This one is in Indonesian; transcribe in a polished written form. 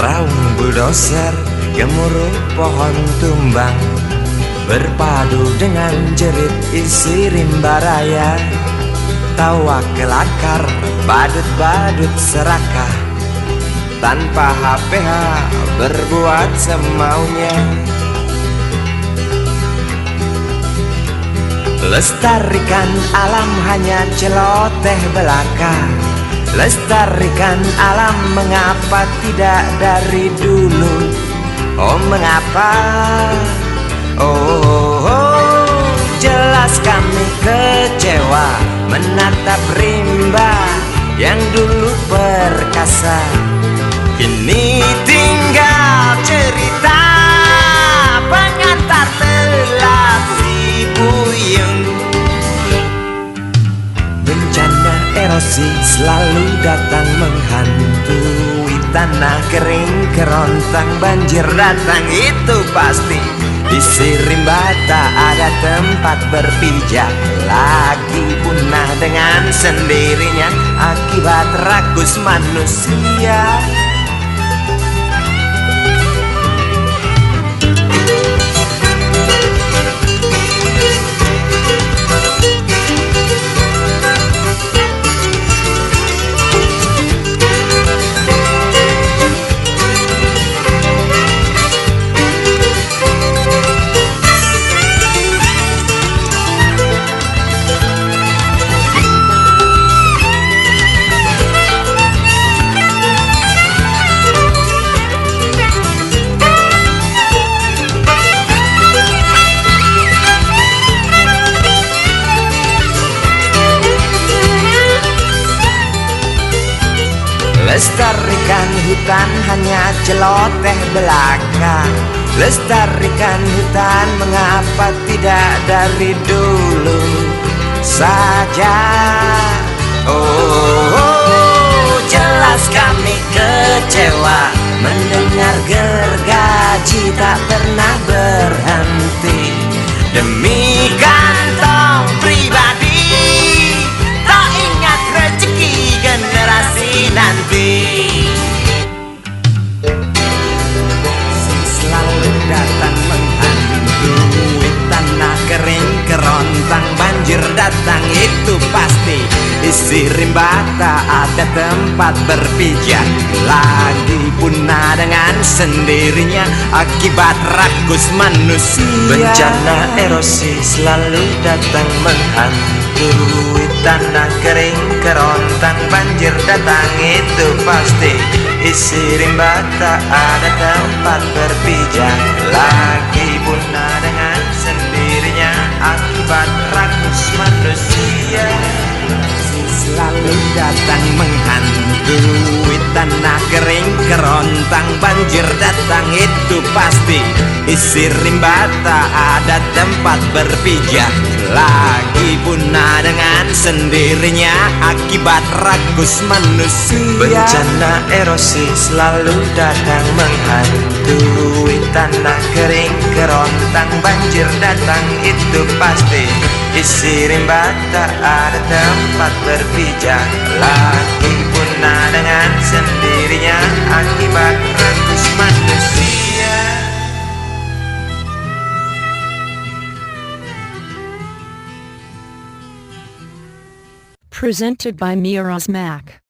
raung bulldozer, gemuruh pohon tumbang, berpadu dengan jerit isi rimba raya. Tawa kelakar, badut-badut serakah, tanpa HPH berbuat semaunya. Lestarikan alam hanya celoteh belaka, lestarikan alam mengapa tidak dari dulu. Oh mengapa? Oh, jelas kami kecewa menatap rimba yang dulu perkasa, kini tinggal cerita pengantar telah si buyung. Bencana erosi selalu datang menghantui tanah kering kerontang, banjir datang itu pasti. Isi rimba tak ada tempat berpijak, lagi punah dengan sendirinya akibat rakus manusia. Lestarikan hutan hanya celoteh belaka, lestarikan hutan mengapa tidak dari dulu saja. Oh, jelas kami kecewa mendengar gergaji tak pernah berhenti demi kantong pribadi, tak ingat rezeki generasi nanti. Selalu datang menghantui tanah kering kerontang, banjir datang itu pasti. Isi rimba tak ada tempat berpijak, lagi punah dengan sendirinya akibat rakus manusia. Bencana erosi selalu datang menghantui tanah kering kerontang, banjir datang itu pasti. Isi rimba tak ada tempat berpijak, lagi punah dengan sendirinya akibat rakus manusia. Selalu datang menghantui tanah kering kerontang, banjir datang itu pasti. Isi rimba tak ada tempat berpijak, lagi punah dengan sendirinya akibat rakus manusia. Bencana erosi selalu datang menghantui tanah kering kerontang, banjir datang itu pasti. Isi rimba tak ada tempat berpijak, lagi punah dengan sendirinya akibat rakus manusia. Presented by Miraz Mac.